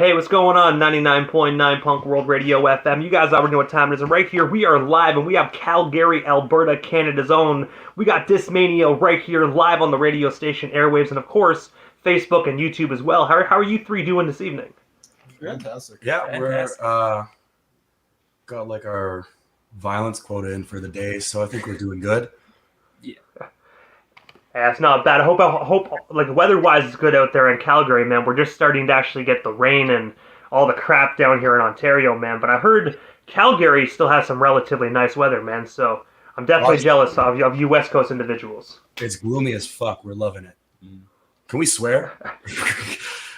Hey, what's going on? 99.9 Punk World Radio FM. You guys already know what time it is. And right here, we are live, and we have Calgary, Alberta, Canada's own. We got Dismania right here live on the radio station airwaves, and of course, Facebook and YouTube as well. How are you three doing this evening? Fantastic. Yeah, Fantastic. we're got like our violence quota in for the day, so I think we're doing good. Yeah, it's not bad. I hope like weather-wise it's good out there in Calgary, man. We're just starting to actually get the rain and all the crap down here in Ontario, man. But I heard Calgary still has some relatively nice weather, man. So I'm definitely jealous of you West Coast individuals. It's gloomy as fuck. We're loving it. Can we swear?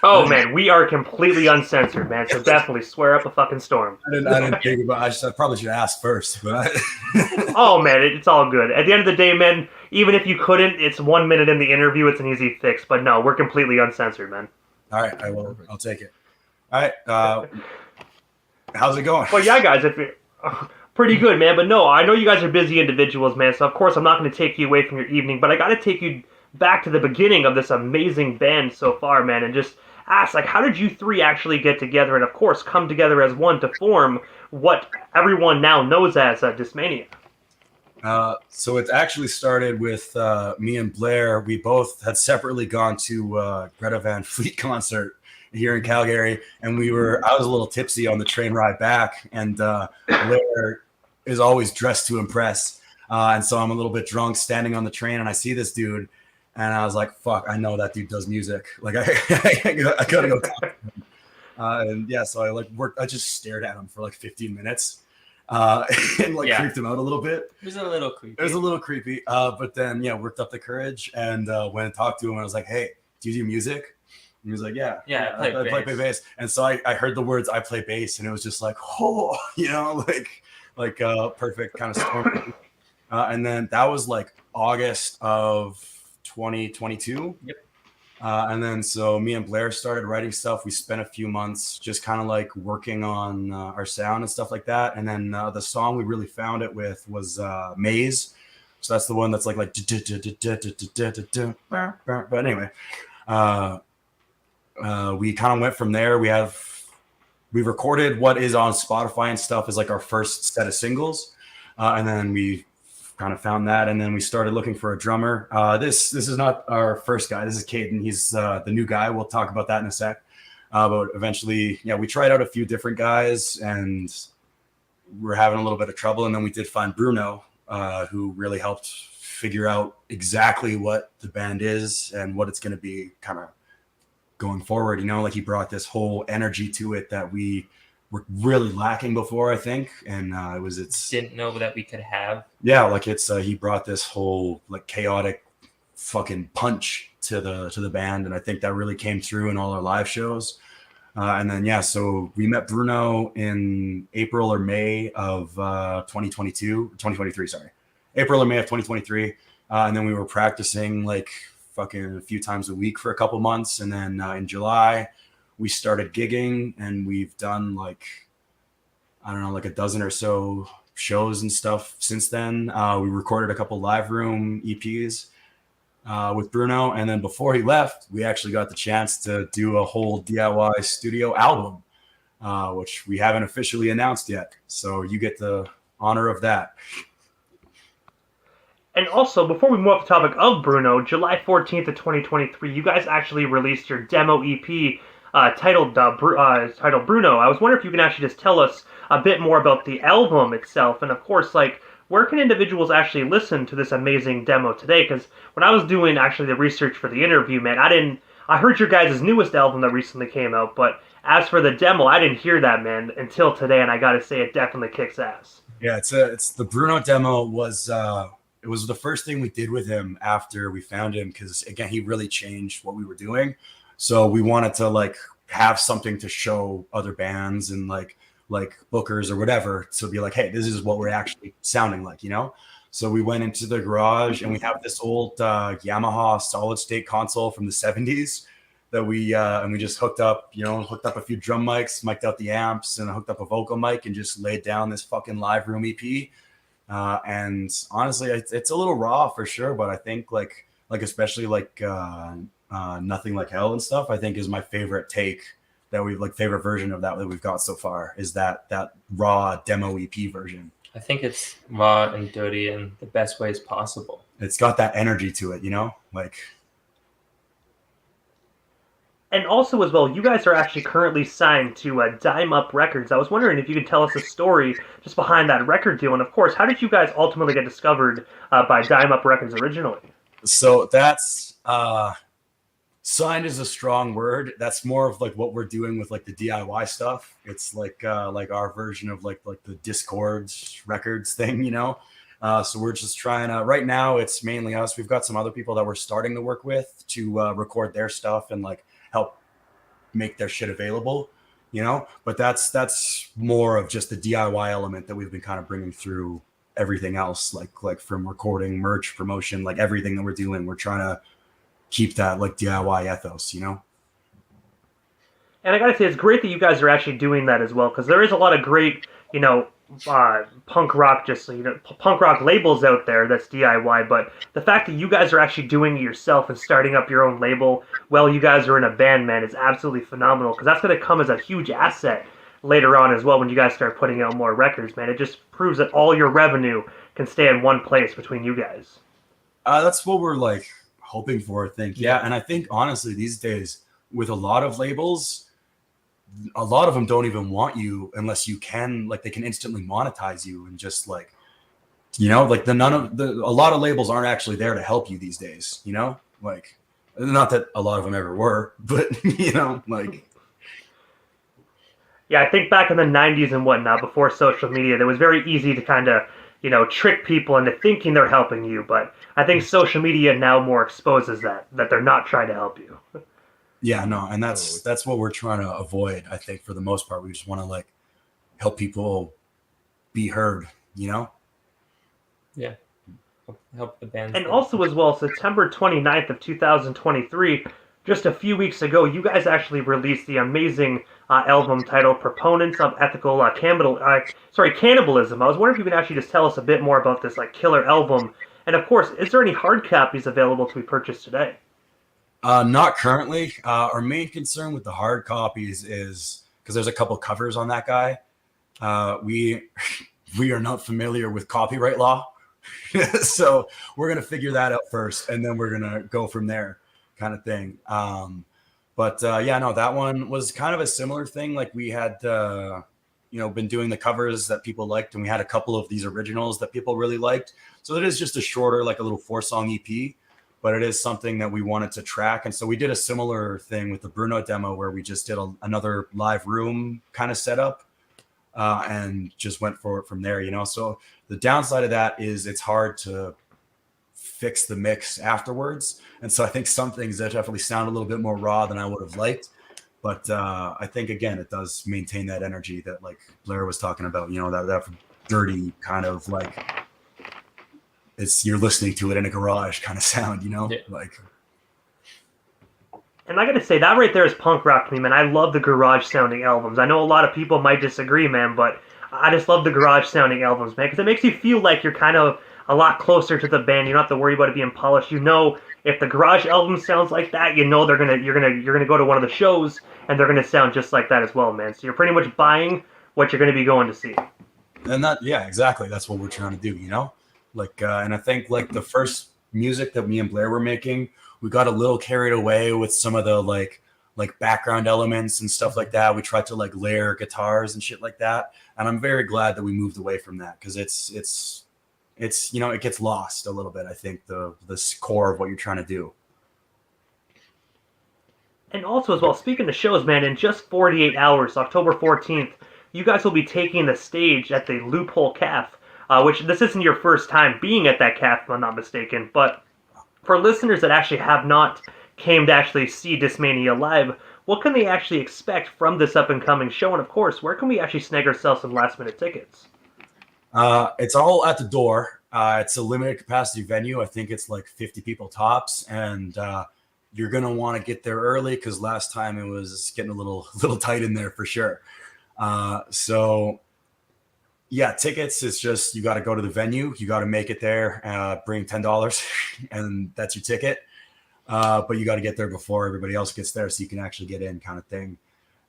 Oh man, we are completely uncensored, man. So definitely swear up a fucking storm. I didn't think about. I probably should ask first, but Oh man, it's all good. At the end of the day, man, even if you couldn't, it's 1 minute in the interview. It's an easy fix. But no, we're completely uncensored, man. All right, I'll take it. All right, how's it going? Well, yeah, guys, pretty good, man. But no, I know you guys are busy individuals, man. So of course I'm not going to take you away from your evening, but I got to take you back to the beginning of this amazing band so far, man, and just ask, like, how did you three actually get together and, of course, come together as one to form what everyone now knows as Dismania? So it actually started with me and Blair. We both had separately gone to Greta Van Fleet concert here in Calgary, and I was a little tipsy on the train ride back, and Blair is always dressed to impress. And so I'm a little bit drunk standing on the train, and I see this dude, and I was like, fuck, I know that dude does music. Like, I gotta go talk to him. And yeah, so I just stared at him for like 15 minutes and creeped him out a little bit. It was a little creepy. But then, worked up the courage and went and talked to him. And I was like, hey, do you do music? And he was like, yeah, I play bass. And so I heard the words, I play bass. And it was just like, oh, like perfect kind of storm. And then that was like August of 2022. Yep. And then so me and Blair started writing stuff. We spent a few months just kind of like working on our sound and stuff like that. And then the song we really found it with was Maze. So that's the one that's like but anyway, we kind of went from there. We recorded what is on Spotify and stuff as like our first set of singles. And then we kind of found that, and then we started looking for a drummer. This is not our first guy. This is Caden. He's the new guy. We'll talk about that in a sec. But eventually, we tried out a few different guys, and we're having a little bit of trouble. And then we did find Bruno, who really helped figure out exactly what the band is and what it's going to be kind of going forward. Like he brought this whole energy to it that we were really lacking before, I think, and didn't know that we could have. Yeah, like he brought this whole like chaotic fucking punch to the band, and I think that really came through in all our live shows. And then so we met Bruno in April or May of 2023. Sorry, April or May of 2023, and then we were practicing like fucking a few times a week for a couple months, and then in July we started gigging, and we've done like a dozen or so shows and stuff since then. We recorded a couple live room EPs with Bruno, and then before he left, we actually got the chance to do a whole DIY studio album, which we haven't officially announced yet. So you get the honor of that. And also, before we move off the topic of Bruno, July 14th of 2023, you guys actually released your demo EP titled Bruno. I was wondering if you can actually just tell us a bit more about the album itself, and of course, like, where can individuals actually listen to this amazing demo today? Because when I was doing actually the research for the interview, man, I heard your guys' newest album that recently came out, but as for the demo, I didn't hear that, man, until today, and I gotta say, it definitely kicks ass. Yeah, it's the Bruno demo was it was the first thing we did with him after we found him, because again, he really changed what we were doing. So we wanted to like have something to show other bands and like bookers or whatever to be like, hey, this is what we're actually sounding like, So we went into the garage, and we have this old Yamaha solid state console from the 70s that we just hooked up a few drum mics, mic'd out the amps, and hooked up a vocal mic and just laid down this fucking live room EP. And honestly, it's a little raw for sure, but I think like especially like Nothing Like Hell and stuff, I think is my favorite take that we've like favorite version of that we've got so far is that raw demo EP version. I think it's raw and dirty in the best ways possible. It's got that energy to it, you know, like. And also, as well, you guys are actually currently signed to Dime Up Records. I was wondering if you could tell us a story just behind that record deal. And of course, how did you guys ultimately get discovered by Dime Up Records originally? So that's signed is a strong word. That's more of like what we're doing with like the DIY stuff. It's like our version of like the Discord records thing, you know. So we're just trying to. Right now, it's mainly us. We've got some other people that we're starting to work with to record their stuff and like help make their shit available, you know. But that's more of just the DIY element that we've been kind of bringing through everything else, like from recording, merch, promotion, like everything that we're doing. We're trying to keep that like DIY ethos, you know. And I gotta say, it's great that you guys are actually doing that as well, because there is a lot of great, you know, punk rock, punk rock labels out there that's DIY. But the fact that you guys are actually doing it yourself and starting up your own label while you guys are in a band, man, is absolutely phenomenal. Because that's gonna come as a huge asset later on as well when you guys start putting out more records, man. It just proves that all your revenue can stay in one place between you guys. That's what we're like hoping for, I think. Yeah, and I think honestly these days with a lot of labels, a lot of them don't even want you unless you can, like, they can instantly monetize you and just like, you know, like a lot of labels aren't actually there to help you these days, you know, like, not that a lot of them ever were, but you know, like. Yeah, I think back in the 90s and whatnot, before social media, it was very easy to kind of, you know, trick people into thinking they're helping you. But I think social media now more exposes that they're not trying to help you. Yeah, no, and that's what we're trying to avoid. I think for the most part, we just want to like help people be heard, you know? Yeah, help the band. And also as well, September 29th of 2023, just a few weeks ago, you guys actually released the amazing album titled "Proponents of Ethical Cannibalism." I was wondering if you could actually just tell us a bit more about this like killer album. And of course, is there any hard copies available to be purchased today? Not currently. Our main concern with the hard copies is because there's a couple covers on that guy. We are not familiar with copyright law, so we're gonna figure that out first, and then we're gonna go from there, kind of thing. But yeah, no, that one was kind of a similar thing. Like we had, been doing the covers that people liked, and we had a couple of these originals that people really liked. So it is just a shorter, like a little 4-song EP. But it is something that we wanted to track. And so we did a similar thing with the Bruno demo where we just did another live room kind of setup and just went for it from there, you know? So the downside of that is it's hard to fix the mix afterwards. And so I think some things that definitely sound a little bit more raw than I would have liked. But I think, again, it does maintain that energy that like Blair was talking about, you know, that dirty kind of like, you're listening to it in a garage kind of sound, you know? Yeah. Like. And I gotta say, that right there is punk rock to me, man. I love the garage sounding albums. I know a lot of people might disagree, man, but I just love the garage sounding albums, man, because it makes you feel like you're kind of a lot closer to the band. You don't have to worry about it being polished. You know, if the garage album sounds like that, you know you're gonna go to one of the shows and they're gonna sound just like that as well, man. So you're pretty much buying what you're gonna be going to see. And yeah, exactly. That's what we're trying to do, you know? Like, and I think like the first music that me and Blair were making, we got a little carried away with some of the like background elements and stuff like that. We tried to like layer guitars and shit like that. And I'm very glad that we moved away from that because it's you know, it gets lost a little bit. I think the core of what you're trying to do. And also as well, speaking of shows, man, in just 48 hours, October 14th, you guys will be taking the stage at the Loophole Calf. Which this isn't your first time being at that calf, if I'm not mistaken. But for listeners that actually have not came to actually see Dismania live, what can they actually expect from this up-and-coming show? And of course, where can we actually snag ourselves some last-minute tickets? It's all at the door. It's a limited capacity venue. I think it's like 50 people tops. And you're going to want to get there early because last time it was getting a little tight in there for sure. So... yeah, tickets is just you got to go to the venue. You got to make it there, bring $10, and that's your ticket. But you got to get there before everybody else gets there so you can actually get in kind of thing.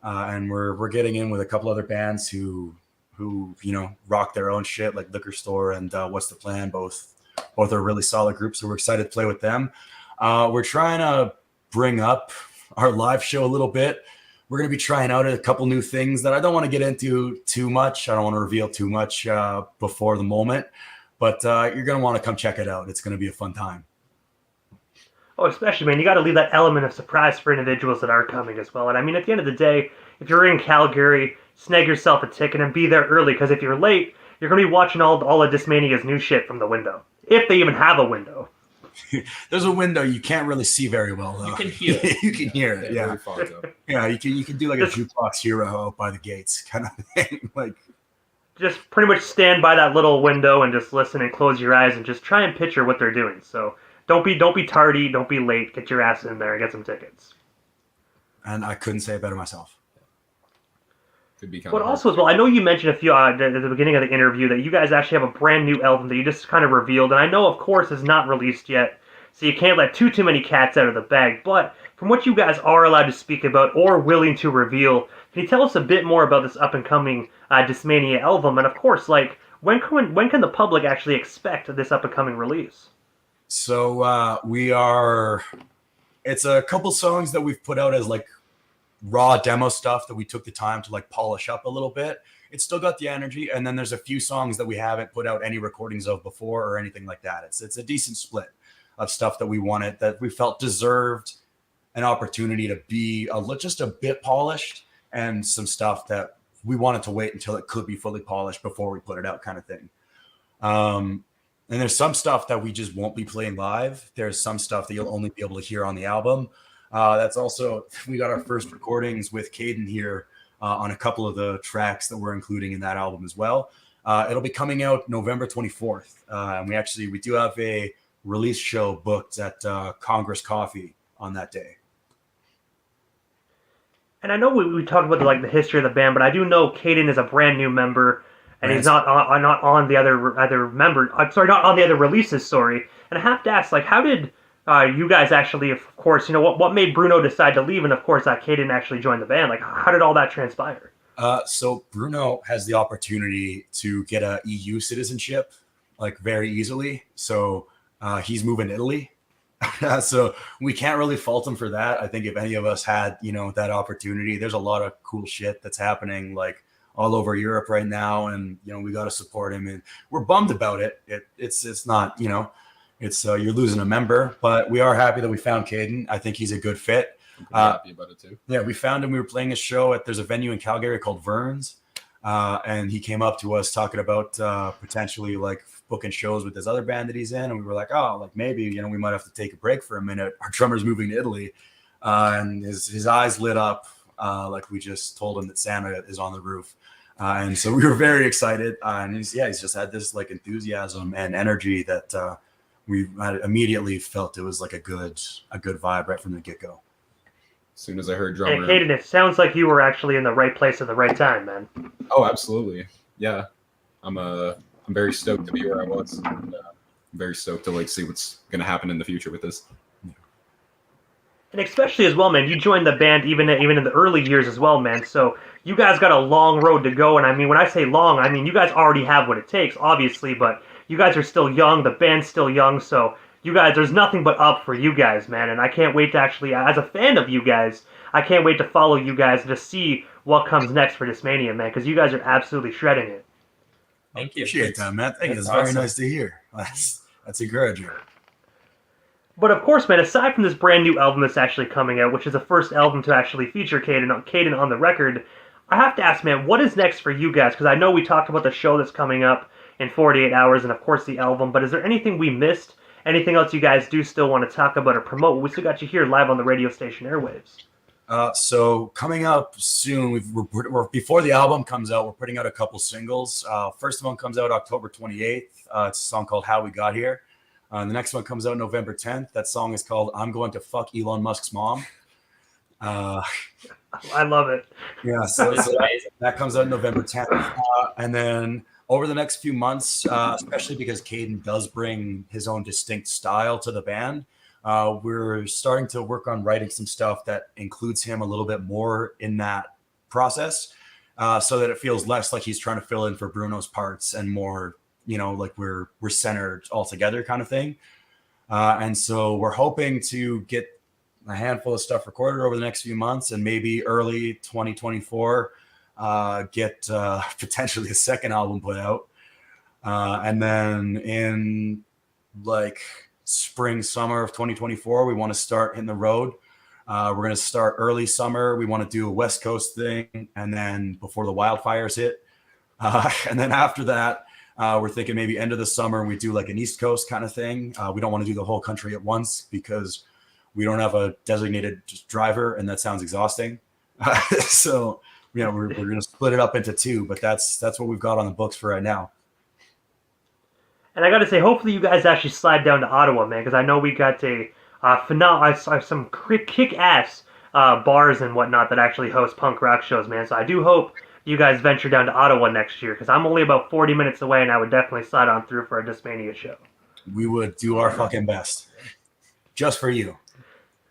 and we're getting in with a couple other bands who rock their own shit, like Liquor Store and What's the Plan. Both are really solid groups, so we're excited to play with them. We're trying to bring up our live show a little bit. We're going to be trying out a couple new things that I don't want to get into too much. I don't want to reveal too much before the moment, but you're going to want to come check it out. It's going to be a fun time. Oh, especially, man, you got to leave that element of surprise for individuals that are coming as well. And I mean, at the end of the day, if you're in Calgary, snag yourself a ticket and be there early, because if you're late, you're going to be watching all of Dismania's new shit from the window. If they even have a window. There's a window you can't really see very well, though. You can hear it. You can hear it, yeah. Very far, though. Yeah, you can do like a jukebox hero out by the gates kind of thing. Like, just pretty much stand by that little window and just listen and close your eyes and just try and picture what they're doing. So don't be tardy, don't be late. Get your ass in there and get some tickets. And I couldn't say it better myself. Could be kind But of also as well, I know you mentioned a few at the beginning of the interview that you guys actually have a brand new album that you just kind of revealed, and I know, of course, is not released yet, so you can't let too many cats out of the bag. But from what you guys are allowed to speak about or willing to reveal, can you tell us a bit more about this up and coming Dismania album? And of course, like when can the public actually expect this up and coming release? So it's a couple songs that we've put out as like raw demo stuff that we took the time to like polish up a little bit. It's still got the energy, and then there's a few songs that we haven't put out any recordings of before or anything like that. It's a decent split of stuff that we felt deserved an opportunity to be just a bit polished, and some stuff that we wanted to wait until it could be fully polished before we put it out, kind of thing. And there's some stuff that we just won't be playing live. There's some stuff that you'll only be able to hear on the album. That's also, we got our first recordings with Caden here on a couple of the tracks that we're including in that album as well. It'll be coming out November 24th. And we do have a release show booked at Congress Coffee on that day. And I know we talked about the history of the band, but I do know Caden is a brand new member, and he's not on the other member. I'm sorry, not on the other releases. Sorry, and I have to ask, like, how did you guys actually, of course, what made Bruno decide to leave, and of course, Caden actually joined the band? Like, how did all that transpire? So Bruno has the opportunity to get a EU citizenship, like, very easily. So he's moving to Italy. So we can't really fault him for that. I think if any of us had, that opportunity, there's a lot of cool shit that's happening like all over Europe right now. And, we got to support him, and we're bummed about it. It's not, it's you're losing a member, but we are happy that we found Caden. I think he's a good fit. I'm happy about it too. Yeah, we found him. We were playing a show there's a venue in Calgary called Vern's. And he came up to us talking about potentially like booking shows with this other band that he's in. And we were like, oh, like maybe, we might have to take a break for a minute. Our drummer's moving to Italy. And his eyes lit up like we just told him that Santa is on the roof. And so we were very excited. And he's just had this like enthusiasm and energy that we immediately felt it was like a good vibe right from the get-go. As soon as I heard drummer. And Caden, it sounds like you were actually in the right place at the right time, man. Oh, absolutely. Yeah. I'm very stoked to be where I was. And, I'm very stoked to see what's going to happen in the future with this. And especially as well, man, you joined the band even in the early years as well, man. So you guys got a long road to go. And I mean, when I say long, I mean, you guys already have what it takes, obviously, but you guys are still young. The band's still young. So you guys, there's nothing but up for you guys, man. And I can't wait to actually, as a fan of you guys, I can't wait to follow you guys to see what comes next for Dismania, man, because you guys are absolutely shredding it. Thank you. Appreciate that, man. Thank you. It's That's very awesome. nice to hear. That's encouraging. But of course, man, aside from this brand new album that's actually coming out, which is the first album to actually feature Caden on the record, I have to ask, man, what is next for you guys? Because I know we talked about the show that's coming up in 48 hours and, of course, the album, but is there anything we missed? Anything else you guys do still want to talk about or promote? We still got you here live on the radio station airwaves. So coming up soon, we're before the album comes out, we're putting out a couple singles. First one comes out October 28th. It's a song called How We Got Here. The next one comes out November 10th. That song is called I'm Going to Fuck Elon Musk's Mom. I love it. Yeah, so that comes out November 10th. And then over the next few months, especially because Caden does bring his own distinct style to the band, we're starting to work on writing some stuff that includes him a little bit more in that process, so that it feels less like he's trying to fill in for Bruno's parts and more, like we're centered all together kind of thing. And so we're hoping to get a handful of stuff recorded over the next few months, and maybe early 2024 get potentially a second album put out. And then in like spring, summer of 2024, we want to start hitting the road. We're going to start early summer. We want to do a West Coast thing, and then before the wildfires hit. And then after that, we're thinking maybe end of the summer, we do like an East Coast kind of thing. We don't want to do the whole country at once because we don't have a designated driver, and that sounds exhausting. So, we're going to split it up into two, but that's what we've got on the books for right now. And I got to say, hopefully you guys actually slide down to Ottawa, man, because I know we got some kick-ass bars and whatnot that actually host punk rock shows, man. So I do hope you guys venture down to Ottawa next year, because I'm only about 40 minutes away, and I would definitely slide on through for a Dismania show. We would do our fucking best. Just for you.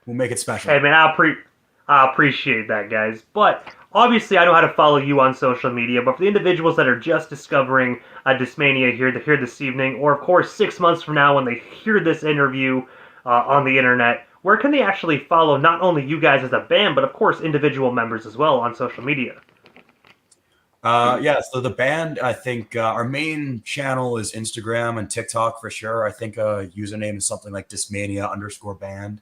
We'll make it special. Hey, man, I appreciate that, guys. But obviously, I know how to follow you on social media, but for the individuals that are just discovering Dismania here this evening, or of course 6 months from now when they hear this interview on the internet, where can they actually follow not only you guys as a band, but of course individual members as well on social media? So the band, I think our main channel is Instagram and TikTok for sure. I think username is something like Dismania_band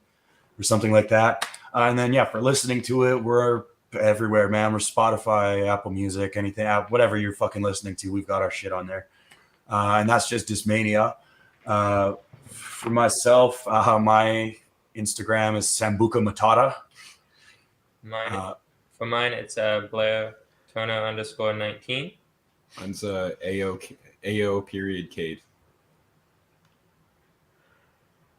or something like that. And then, for listening to it, we're everywhere, man. We're Spotify, Apple Music, anything, whatever you're fucking listening to, we've got our shit on there. And that's just Dismania. For myself, my Instagram is Sambuca Matata. For mine, it's Blair Turner _19. Mine's AO period Kate.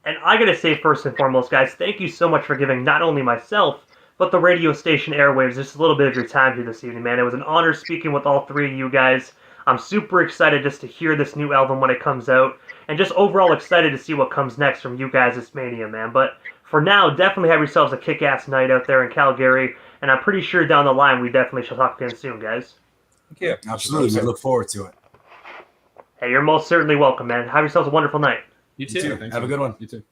And I gotta say, first and foremost, guys, thank you so much for giving not only myself, but the radio station airwaves just a little bit of your time here this evening, man. It was an honor speaking with all three of you guys. I'm super excited just to hear this new album when it comes out, and just overall excited to see what comes next from you guys, Dismania, man. But for now, definitely have yourselves a kick-ass night out there in Calgary, and I'm pretty sure down the line we definitely shall talk again soon, guys. Thank you. Absolutely. We look forward to it. Hey, you're most certainly welcome, man. Have yourselves a wonderful night. You too. Have a good one. You too.